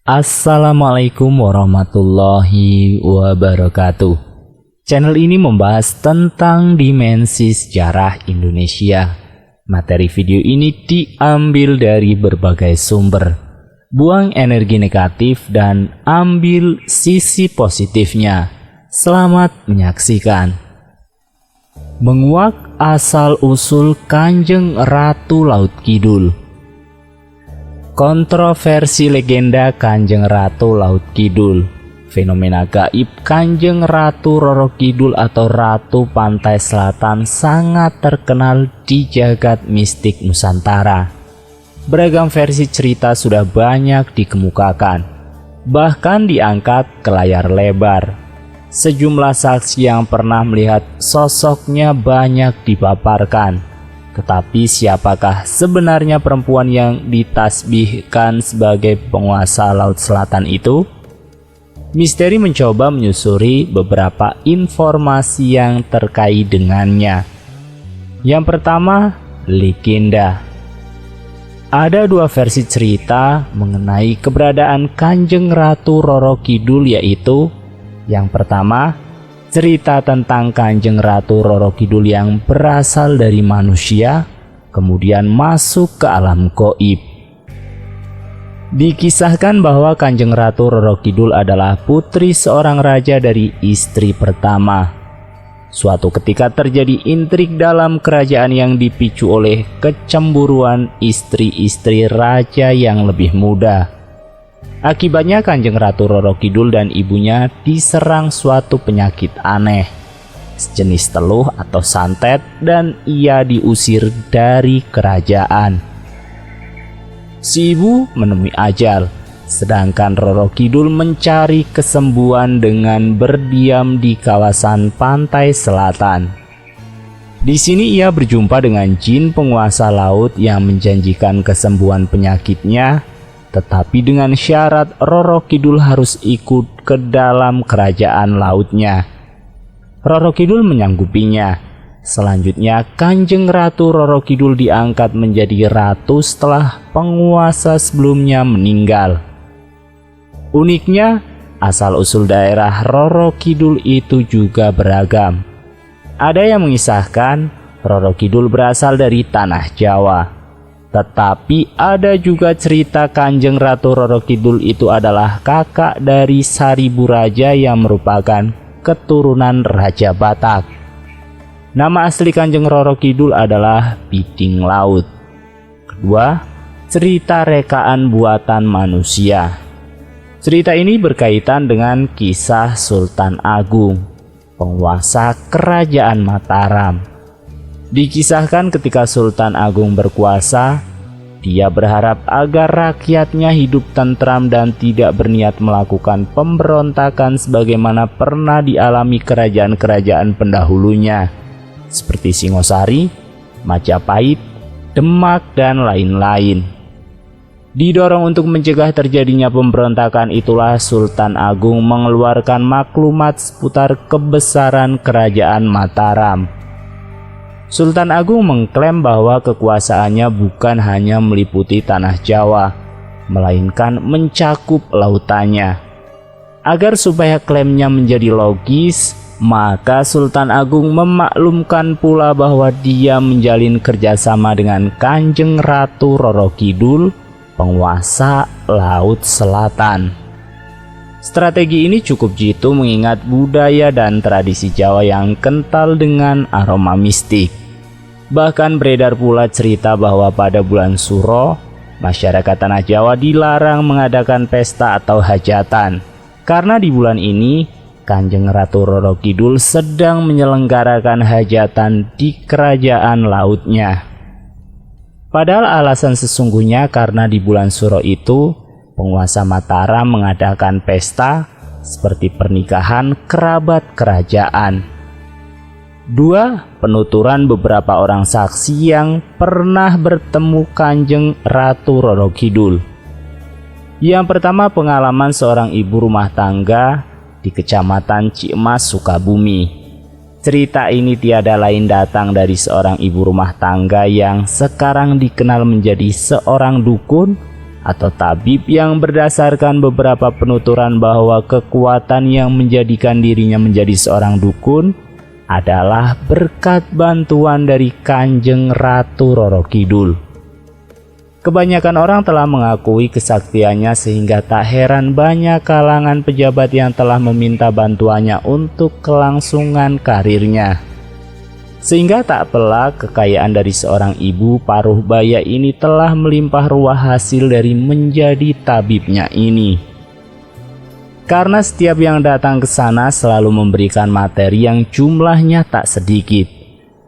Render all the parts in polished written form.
Assalamualaikum warahmatullahi wabarakatuh. Channel ini membahas tentang dimensi sejarah Indonesia. Materi video ini diambil dari berbagai sumber. Buang energi negatif dan ambil sisi positifnya. Selamat menyaksikan. Menguak asal-usul Kanjeng Ratu Laut Kidul. Kontroversi legenda Kanjeng Ratu Laut Kidul. Fenomena gaib Kanjeng Ratu Roro Kidul atau Ratu Pantai Selatan sangat terkenal di jagat mistik Nusantara. Beragam versi cerita sudah banyak dikemukakan, bahkan diangkat ke layar lebar. Sejumlah saksi yang pernah melihat sosoknya banyak dipaparkan. Tetapi siapakah sebenarnya perempuan yang ditasbihkan sebagai penguasa Laut Selatan itu? Misteri mencoba menyusuri beberapa informasi yang terkait dengannya. Yang pertama, legenda. Ada dua versi cerita mengenai keberadaan Kanjeng Ratu Roro Kidul, yaitu yang pertama, cerita tentang Kanjeng Ratu Roro Kidul yang berasal dari manusia, kemudian masuk ke alam gaib. Dikisahkan bahwa Kanjeng Ratu Roro Kidul adalah putri seorang raja dari istri pertama. Suatu ketika terjadi intrik dalam kerajaan yang dipicu oleh kecemburuan istri-istri raja yang lebih muda. Akibatnya Kanjeng Ratu Roro Kidul dan ibunya diserang suatu penyakit aneh, sejenis teluh atau santet, dan ia diusir dari kerajaan. Si ibu menemui ajal, sedangkan Roro Kidul mencari kesembuhan dengan berdiam di kawasan pantai selatan. Di sini ia berjumpa dengan jin penguasa laut yang menjanjikan kesembuhan penyakitnya, tetapi dengan syarat Roro Kidul harus ikut ke dalam kerajaan lautnya. Roro Kidul menyanggupinya. Selanjutnya Kanjeng Ratu Roro Kidul diangkat menjadi ratu setelah penguasa sebelumnya meninggal. Uniknya, asal-usul daerah Roro Kidul itu juga beragam. Ada yang mengisahkan Roro Kidul berasal dari tanah Jawa. Tetapi ada juga cerita Kanjeng Ratu Roro Kidul itu adalah kakak dari Saribu Raja yang merupakan keturunan Raja Batak. Nama asli Kanjeng Roro Kidul adalah Biding Laut. Kedua, cerita rekaan buatan manusia. Cerita ini berkaitan dengan kisah Sultan Agung, penguasa Kerajaan Mataram. Dikisahkan ketika Sultan Agung berkuasa, dia berharap agar rakyatnya hidup tentram dan tidak berniat melakukan pemberontakan sebagaimana pernah dialami kerajaan-kerajaan pendahulunya, seperti Singosari, Majapahit, Demak, dan lain-lain. Didorong untuk mencegah terjadinya pemberontakan, itulah Sultan Agung mengeluarkan maklumat seputar kebesaran Kerajaan Mataram. Sultan Agung mengklaim bahwa kekuasaannya bukan hanya meliputi tanah Jawa, melainkan mencakup lautannya. Agar supaya klaimnya menjadi logis, maka Sultan Agung memaklumkan pula bahwa dia menjalin kerjasama dengan Kanjeng Ratu Roro Kidul, penguasa Laut Selatan. Strategi ini cukup jitu mengingat budaya dan tradisi Jawa yang kental dengan aroma mistik. Bahkan beredar pula cerita bahwa pada bulan Suro, masyarakat tanah Jawa dilarang mengadakan pesta atau hajatan, karena di bulan ini Kanjeng Ratu Roro Kidul sedang menyelenggarakan hajatan di kerajaan lautnya. Padahal alasan sesungguhnya karena di bulan Suro itu penguasa Mataram mengadakan pesta seperti pernikahan kerabat kerajaan. Dua, penuturan beberapa orang saksi yang pernah bertemu Kanjeng Ratu Roro Kidul. Yang pertama, pengalaman seorang ibu rumah tangga di Kecamatan Cimas, Sukabumi. Cerita ini tiada lain datang dari seorang ibu rumah tangga yang sekarang dikenal menjadi seorang dukun atau tabib yang berdasarkan beberapa penuturan bahwa kekuatan yang menjadikan dirinya menjadi seorang dukun adalah berkat bantuan dari Kanjeng Ratu Roro Kidul. Kebanyakan orang telah mengakui kesaktiannya sehingga tak heran banyak kalangan pejabat yang telah meminta bantuannya untuk kelangsungan karirnya. Sehingga tak pelak kekayaan dari seorang ibu paruh baya ini telah melimpah ruah hasil dari menjadi tabibnya ini. Karena setiap yang datang ke sana selalu memberikan materi yang jumlahnya tak sedikit.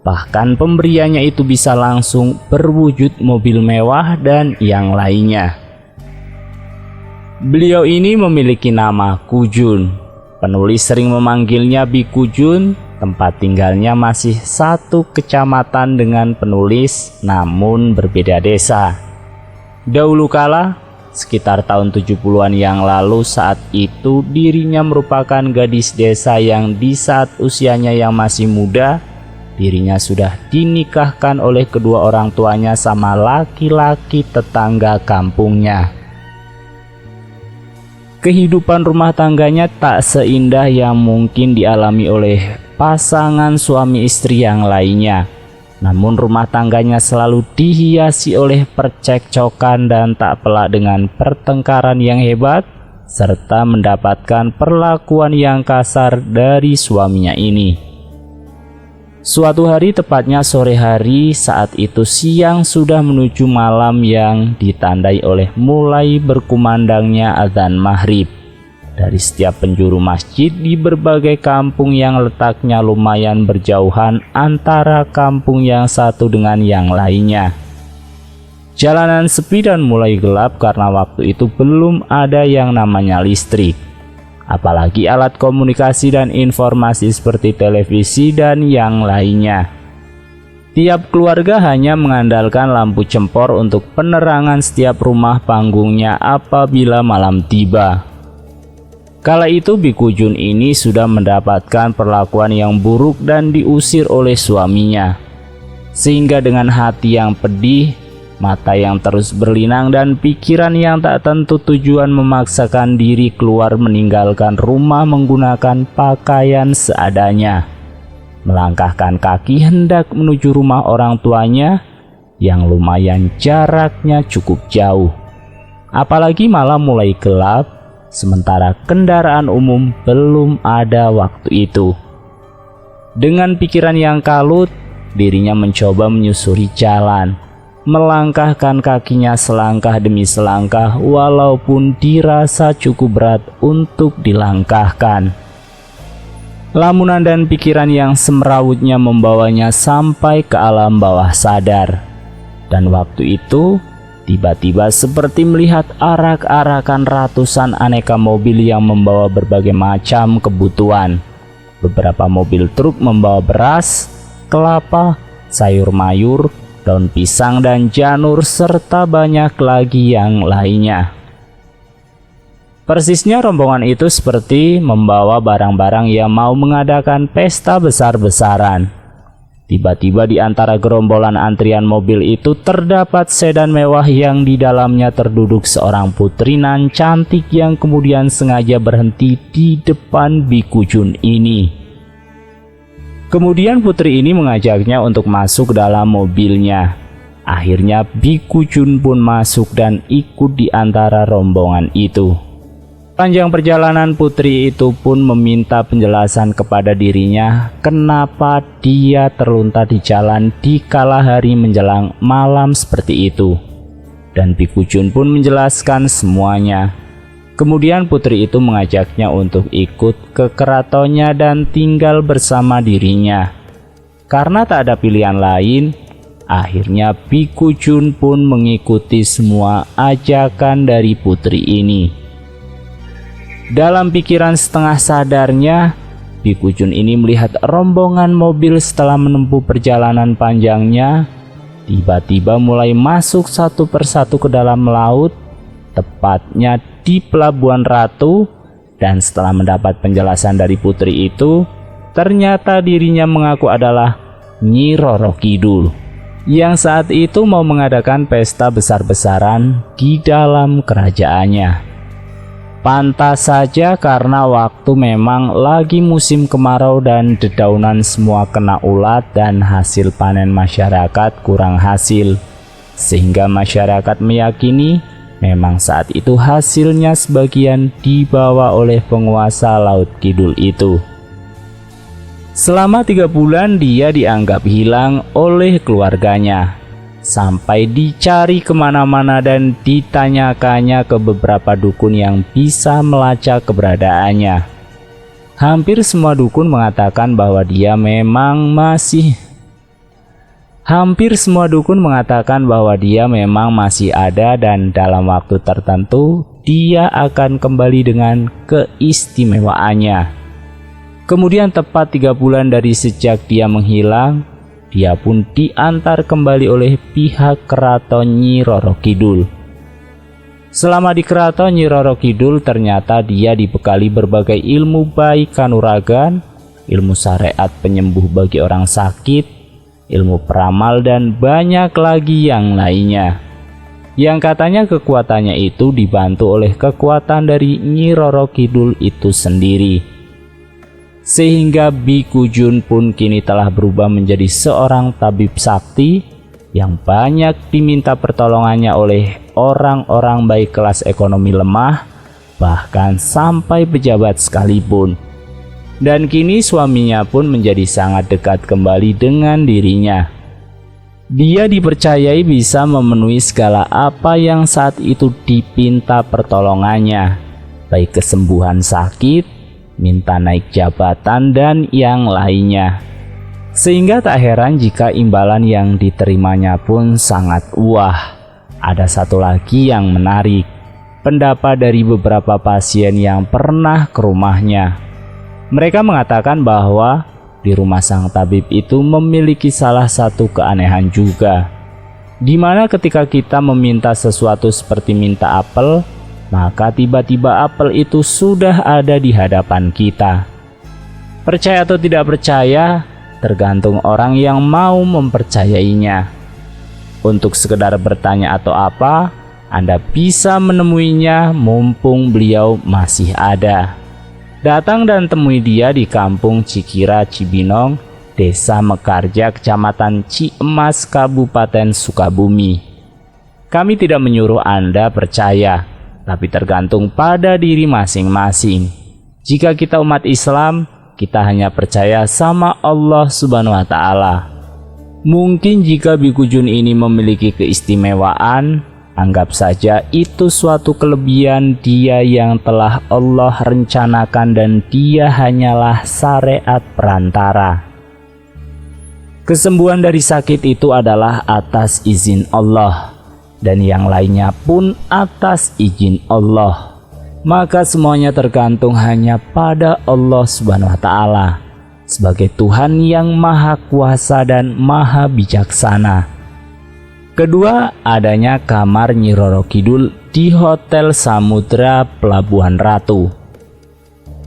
Bahkan pemberiannya itu bisa langsung berwujud mobil mewah dan yang lainnya. Beliau ini memiliki nama Kujun. Penulis sering memanggilnya Biku Jun. Tempat tinggalnya masih satu kecamatan dengan penulis, namun berbeda desa. Dahulu kala, sekitar tahun 70-an yang lalu, saat itu dirinya merupakan gadis desa yang di saat usianya yang masih muda, dirinya sudah dinikahkan oleh kedua orang tuanya sama laki-laki tetangga kampungnya. Kehidupan rumah tangganya tak seindah yang mungkin dialami oleh pasangan suami istri yang lainnya. Namun rumah tangganya selalu dihiasi oleh percekcokan dan tak pelak dengan pertengkaran yang hebat, serta mendapatkan perlakuan yang kasar dari suaminya ini. Suatu hari, tepatnya sore hari, saat itu siang sudah menuju malam yang ditandai oleh mulai berkumandangnya azan maghrib. Dari setiap penjuru masjid di berbagai kampung yang letaknya lumayan berjauhan antara kampung yang satu dengan yang lainnya. Jalanan sepi dan mulai gelap karena waktu itu belum ada yang namanya listrik. Apalagi alat komunikasi dan informasi seperti televisi dan yang lainnya. Tiap keluarga hanya mengandalkan lampu cempor untuk penerangan setiap rumah panggungnya apabila malam tiba. Kala itu Biku Jun ini sudah mendapatkan perlakuan yang buruk dan diusir oleh suaminya. Sehingga dengan hati yang pedih, mata yang terus berlinang dan pikiran yang tak tentu tujuan memaksakan diri keluar meninggalkan rumah menggunakan pakaian seadanya. Melangkahkan kaki hendak menuju rumah orang tuanya yang lumayan jaraknya cukup jauh. Apalagi malam mulai gelap. Sementara kendaraan umum belum ada waktu itu. Dengan pikiran yang kalut, dirinya mencoba menyusuri jalan, melangkahkan kakinya selangkah demi selangkah walaupun dirasa cukup berat untuk dilangkahkan. Lamunan dan pikiran yang semrawutnya membawanya sampai ke alam bawah sadar. Dan waktu itu tiba-tiba seperti melihat arak-arakan ratusan aneka mobil yang membawa berbagai macam kebutuhan. Beberapa mobil truk membawa beras, kelapa, sayur mayur, daun pisang dan janur serta banyak lagi yang lainnya. Persisnya rombongan itu seperti membawa barang-barang yang mau mengadakan pesta besar-besaran. Tiba-tiba di antara gerombolan antrian mobil itu terdapat sedan mewah yang di dalamnya terduduk seorang putri nan cantik yang kemudian sengaja berhenti di depan Biku Jun ini. Kemudian putri ini mengajaknya untuk masuk ke dalam mobilnya. Akhirnya Biku Jun pun masuk dan ikut di antara rombongan itu. Panjang perjalanan putri itu pun meminta penjelasan kepada dirinya kenapa dia terlunta di jalan di kala hari menjelang malam seperti itu. Dan Biku Jun pun menjelaskan semuanya. Kemudian putri itu mengajaknya untuk ikut ke keratonnya dan tinggal bersama dirinya. Karena tak ada pilihan lain, akhirnya Biku Jun pun mengikuti semua ajakan dari putri ini. Dalam pikiran setengah sadarnya, Biku Jun ini melihat rombongan mobil setelah menempuh perjalanan panjangnya, tiba-tiba mulai masuk satu persatu ke dalam laut, tepatnya di Pelabuhan Ratu. Dan setelah mendapat penjelasan dari putri itu, ternyata dirinya mengaku adalah Nyi Roro Kidul, yang saat itu mau mengadakan pesta besar-besaran di dalam kerajaannya. Pantas saja karena waktu memang lagi musim kemarau dan dedaunan semua kena ulat dan hasil panen masyarakat kurang hasil, sehingga masyarakat meyakini memang saat itu hasilnya sebagian dibawa oleh penguasa Laut Kidul itu. Selama 3 bulan dia dianggap hilang oleh keluarganya, sampai dicari kemana-mana dan ditanyakannya ke beberapa dukun yang bisa melacak keberadaannya. Hampir semua dukun mengatakan bahwa dia memang masih ada dan dalam waktu tertentu dia akan kembali dengan keistimewaannya. Kemudian tepat 3 bulan dari sejak dia menghilang, dia pun diantar kembali oleh pihak Keraton Nyi Roro Kidul. Selama di Keraton Nyi Roro Kidul ternyata dia dibekali berbagai ilmu baik kanuragan, ilmu syariat penyembuh bagi orang sakit, ilmu peramal dan banyak lagi yang lainnya. Yang katanya kekuatannya itu dibantu oleh kekuatan dari Nyi Roro Kidul itu sendiri. Sehingga Biku Jun pun kini telah berubah menjadi seorang tabib sakti yang banyak diminta pertolongannya oleh orang-orang baik kelas ekonomi lemah, bahkan sampai pejabat sekalipun. Dan kini suaminya pun menjadi sangat dekat kembali dengan dirinya. Dia dipercayai bisa memenuhi segala apa yang saat itu dipinta pertolongannya, baik kesembuhan sakit, minta naik jabatan dan yang lainnya. Sehingga tak heran jika imbalan yang diterimanya pun sangat wah. Ada satu lagi yang menarik, pendapat dari beberapa pasien yang pernah ke rumahnya. Mereka mengatakan bahwa di rumah sang tabib itu memiliki salah satu keanehan juga, di mana ketika kita meminta sesuatu seperti minta apel, maka tiba-tiba apel itu sudah ada di hadapan kita. Percaya atau tidak percaya, tergantung orang yang mau mempercayainya. Untuk sekedar bertanya atau apa, Anda bisa menemuinya mumpung beliau masih ada. Datang dan temui dia di Kampung Cikira Cibinong, Desa Mekarja, Kecamatan Ciemas, Kabupaten Sukabumi. Kami tidak menyuruh Anda percaya, tapi tergantung pada diri masing-masing. Jika kita umat Islam, kita hanya percaya sama Allah Subhanahu wa Ta'ala. Mungkin jika Biku Jun ini memiliki keistimewaan, anggap saja itu suatu kelebihan dia yang telah Allah rencanakan dan dia hanyalah syariat perantara. Kesembuhan dari sakit itu adalah atas izin Allah, dan yang lainnya pun atas izin Allah. Maka semuanya tergantung hanya pada Allah Subhanahu wa Ta'ala sebagai Tuhan yang Maha Kuasa dan Maha Bijaksana. Kedua, adanya kamar Nyi Roro Kidul di Hotel Samudra Pelabuhan Ratu.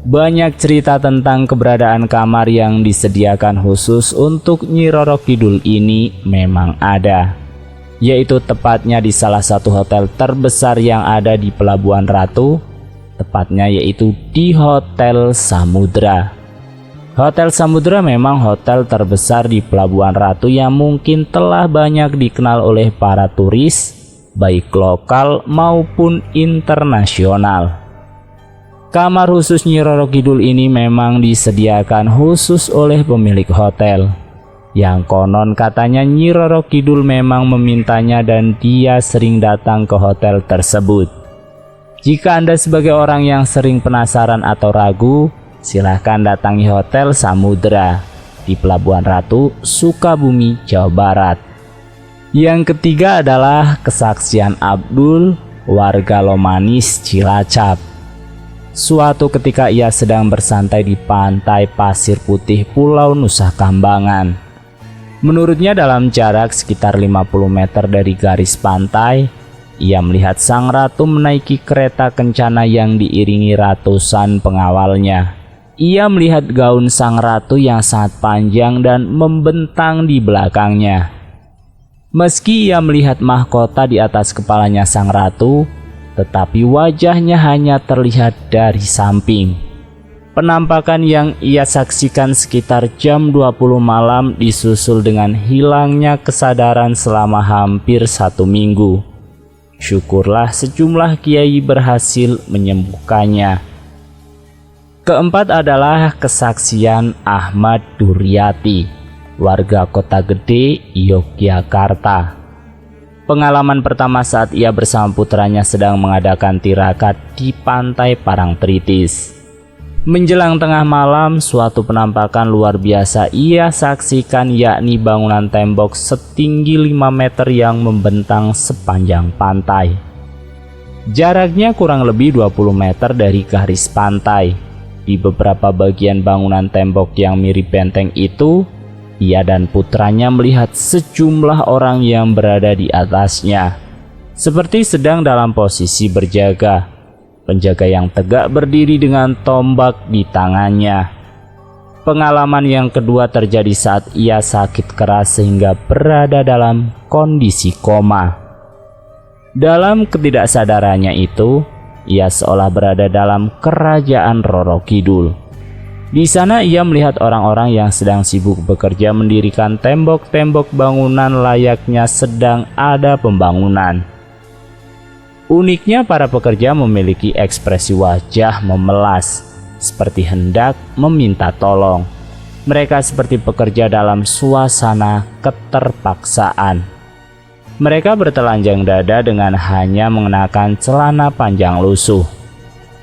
Banyak cerita tentang keberadaan kamar yang disediakan khusus untuk Nyi Roro Kidul ini memang ada, yaitu tepatnya di salah satu hotel terbesar yang ada di Pelabuhan Ratu, tepatnya yaitu di Hotel Samudra. Hotel Samudra memang hotel terbesar di Pelabuhan Ratu yang mungkin telah banyak dikenal oleh para turis, baik lokal maupun internasional. Kamar khusus Nyi Roro Kidul ini memang disediakan khusus oleh pemilik hotel, yang konon katanya Nyi Roro Kidul memang memintanya dan dia sering datang ke hotel tersebut. Jika Anda sebagai orang yang sering penasaran atau ragu, silahkan datangi Hotel Samudra di Pelabuhan Ratu, Sukabumi, Jawa Barat. Yang ketiga adalah kesaksian Abdul, warga Lomanis, Cilacap. Suatu ketika ia sedang bersantai di pantai pasir putih Pulau Nusa Kambangan. Menurutnya dalam jarak sekitar 50 meter dari garis pantai, ia melihat sang ratu menaiki kereta kencana yang diiringi ratusan pengawalnya. Ia melihat gaun sang ratu yang sangat panjang dan membentang di belakangnya. Meski ia melihat mahkota di atas kepalanya sang ratu, tetapi wajahnya hanya terlihat dari samping. Penampakan yang ia saksikan sekitar jam 20 malam disusul dengan hilangnya kesadaran selama hampir 1 minggu. Syukurlah sejumlah kiai berhasil menyembuhkannya. Keempat adalah kesaksian Ahmad Duryati, warga Kota Gede, Yogyakarta. Pengalaman pertama saat ia bersama putranya sedang mengadakan tirakat di pantai Parangtritis. Menjelang tengah malam, suatu penampakan luar biasa ia saksikan, yakni bangunan tembok setinggi 5 meter yang membentang sepanjang pantai. Jaraknya kurang lebih 20 meter dari garis pantai. Di beberapa bagian bangunan tembok yang mirip benteng itu, ia dan putranya melihat sejumlah orang yang berada di atasnya, seperti sedang dalam posisi berjaga. Penjaga yang tegak berdiri dengan tombak di tangannya. Pengalaman yang kedua terjadi saat ia sakit keras sehingga berada dalam kondisi koma. Dalam ketidaksadarannya itu, ia seolah berada dalam kerajaan Roro Kidul. Di sana ia melihat orang-orang yang sedang sibuk bekerja mendirikan tembok-tembok bangunan layaknya sedang ada pembangunan. Uniknya para pekerja memiliki ekspresi wajah memelas, seperti hendak meminta tolong. Mereka seperti pekerja dalam suasana keterpaksaan. Mereka bertelanjang dada dengan hanya mengenakan celana panjang lusuh.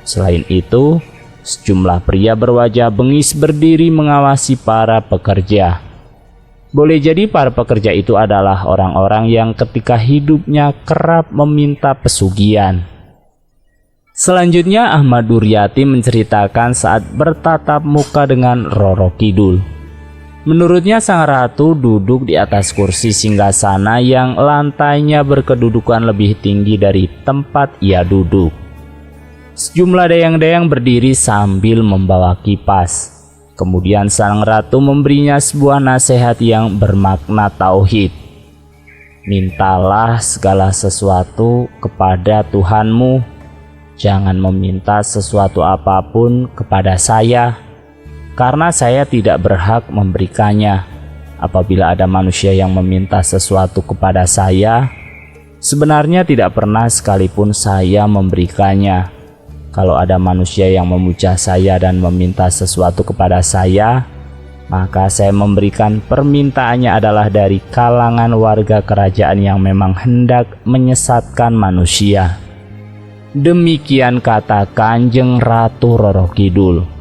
Selain itu, sejumlah pria berwajah bengis berdiri mengawasi para pekerja. Boleh jadi para pekerja itu adalah orang-orang yang ketika hidupnya kerap meminta pesugihan. Selanjutnya Ahmad Duryati menceritakan saat bertatap muka dengan Roro Kidul. Menurutnya sang ratu duduk di atas kursi singgasana yang lantainya berkedudukan lebih tinggi dari tempat ia duduk. Sejumlah dayang-dayang berdiri sambil membawa kipas. Kemudian sang ratu memberinya sebuah nasihat yang bermakna tauhid. Mintalah segala sesuatu kepada Tuhanmu. Jangan meminta sesuatu apapun kepada saya, karena saya tidak berhak memberikannya. Apabila ada manusia yang meminta sesuatu kepada saya, sebenarnya tidak pernah sekalipun saya memberikannya. Kalau ada manusia yang memuja saya dan meminta sesuatu kepada saya, maka saya memberikan. Permintaannya adalah dari kalangan warga kerajaan yang memang hendak menyesatkan manusia. Demikian kata Kanjeng Ratu Roro Kidul.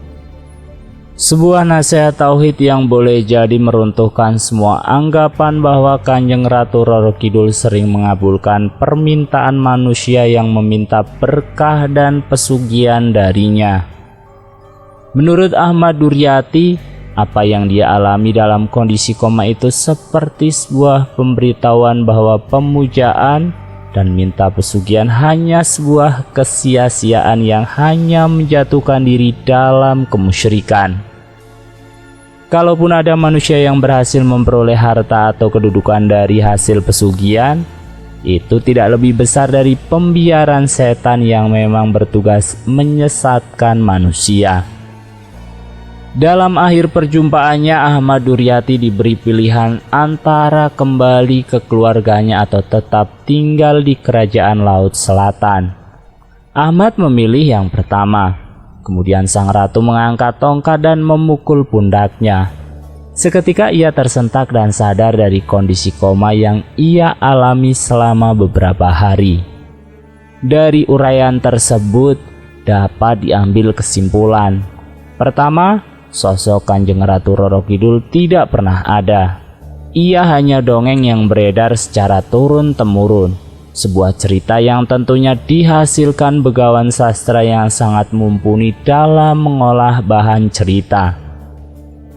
Sebuah nasihat tauhid yang boleh jadi meruntuhkan semua anggapan bahwa Kanjeng Ratu Roro Kidul sering mengabulkan permintaan manusia yang meminta berkah dan pesugihan darinya. Menurut Ahmad Duryati, apa yang dia alami dalam kondisi koma itu seperti sebuah pemberitahuan bahwa pemujaan dan minta pesugihan hanya sebuah kesia-siaan yang hanya menjatuhkan diri dalam kemusyrikan. Kalaupun ada manusia yang berhasil memperoleh harta atau kedudukan dari hasil pesugihan, itu tidak lebih besar dari pembiaran setan yang memang bertugas menyesatkan manusia. Dalam akhir perjumpaannya, Ahmad Duryati diberi pilihan antara kembali ke keluarganya atau tetap tinggal di kerajaan Laut Selatan. Ahmad memilih yang pertama. Kemudian sang ratu mengangkat tongkat dan memukul pundaknya. Seketika ia tersentak dan sadar dari kondisi koma yang ia alami selama beberapa hari. Dari uraian tersebut dapat diambil kesimpulan. Pertama, sosok Kanjeng Ratu Roro Kidul tidak pernah ada. Ia hanya dongeng yang beredar secara turun-temurun. Sebuah cerita yang tentunya dihasilkan begawan sastra yang sangat mumpuni dalam mengolah bahan cerita.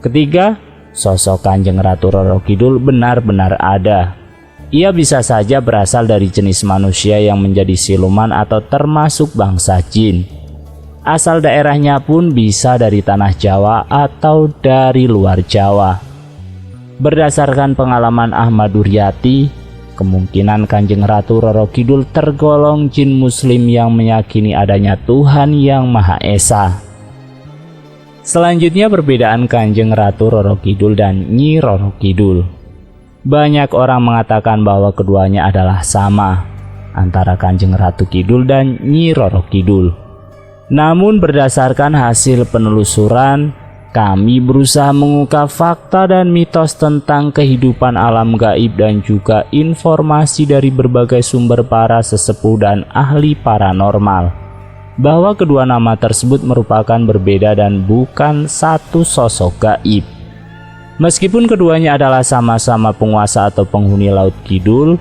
Ketiga, sosok Kanjeng Ratu Roro Kidul benar-benar ada. Ia bisa saja berasal dari jenis manusia yang menjadi siluman atau termasuk bangsa jin. Asal daerahnya pun bisa dari tanah Jawa atau dari luar Jawa. Berdasarkan pengalaman Ahmad Duryati, kemungkinan Kanjeng Ratu Roro Kidul tergolong jin muslim yang meyakini adanya Tuhan Yang Maha Esa. Selanjutnya perbedaan Kanjeng Ratu Roro Kidul dan Nyi Roro Kidul. Banyak orang mengatakan bahwa keduanya adalah sama antara Kanjeng Ratu Kidul dan Nyi Roro Kidul. Namun berdasarkan hasil penelusuran, kami berusaha mengungkap fakta dan mitos tentang kehidupan alam gaib dan juga informasi dari berbagai sumber para sesepuh dan ahli paranormal, bahwa kedua nama tersebut merupakan berbeda dan bukan satu sosok gaib. Meskipun keduanya adalah sama-sama penguasa atau penghuni Laut Kidul,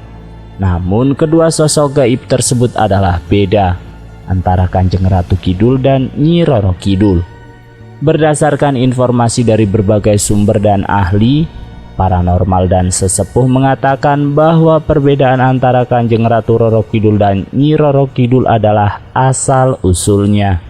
namun kedua sosok gaib tersebut adalah beda antara Kanjeng Ratu Kidul dan Nyi Roro Kidul. Berdasarkan informasi dari berbagai sumber dan ahli paranormal dan sesepuh mengatakan bahwa perbedaan antara Kanjeng Ratu Roro Kidul dan Nyi Roro Kidul adalah asal-usulnya.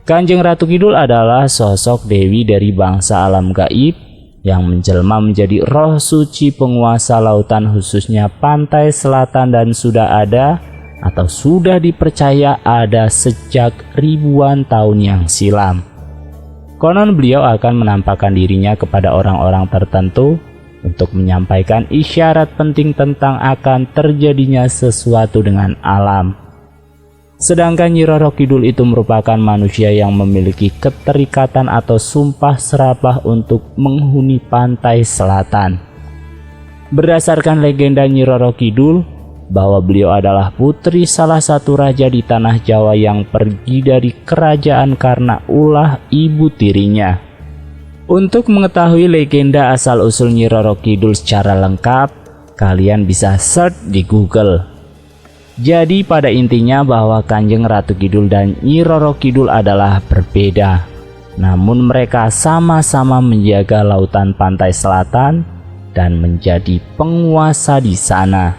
Kanjeng Ratu Kidul adalah sosok dewi dari bangsa alam gaib yang menjelma menjadi roh suci penguasa lautan khususnya pantai selatan dan sudah ada atau sudah dipercaya ada sejak ribuan tahun yang silam. Konon beliau akan menampakkan dirinya kepada orang-orang tertentu untuk menyampaikan isyarat penting tentang akan terjadinya sesuatu dengan alam. Sedangkan Nyi Roro Kidul itu merupakan manusia yang memiliki keterikatan atau sumpah serapah untuk menghuni pantai selatan. Berdasarkan legenda Nyi Roro Kidul, bahwa beliau adalah putri salah satu raja di tanah Jawa yang pergi dari kerajaan karena ulah ibu tirinya. Untuk mengetahui legenda asal-usul Nyi Roro Kidul secara lengkap, kalian bisa search di Google. Jadi pada intinya bahwa Kanjeng Ratu Kidul dan Nyi Roro Kidul adalah berbeda, namun mereka sama-sama menjaga lautan pantai selatan dan menjadi penguasa di sana.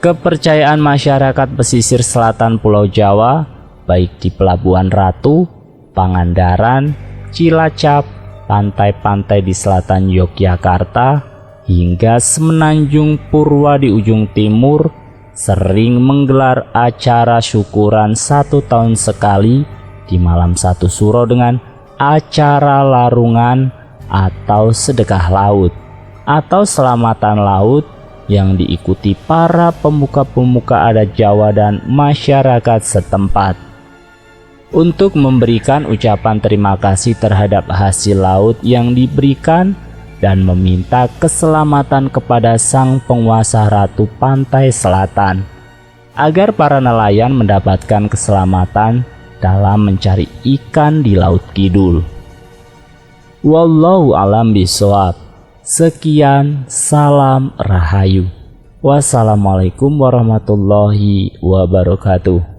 Kepercayaan masyarakat pesisir selatan Pulau Jawa, baik di Pelabuhan Ratu, Pangandaran, Cilacap, pantai-pantai di selatan Yogyakarta, hingga Semenanjung Purwa di ujung timur, sering menggelar acara syukuran 1 tahun sekali di malam 1 Suro dengan acara larungan atau sedekah laut atau selamatan laut yang diikuti para pemuka-pemuka adat Jawa dan masyarakat setempat untuk memberikan ucapan terima kasih terhadap hasil laut yang diberikan dan meminta keselamatan kepada sang penguasa Ratu Pantai Selatan agar para nelayan mendapatkan keselamatan dalam mencari ikan di Laut Kidul. Wallahu a'lam bishawab. Sekian, salam rahayu. Wassalamualaikum warahmatullahi wabarakatuh.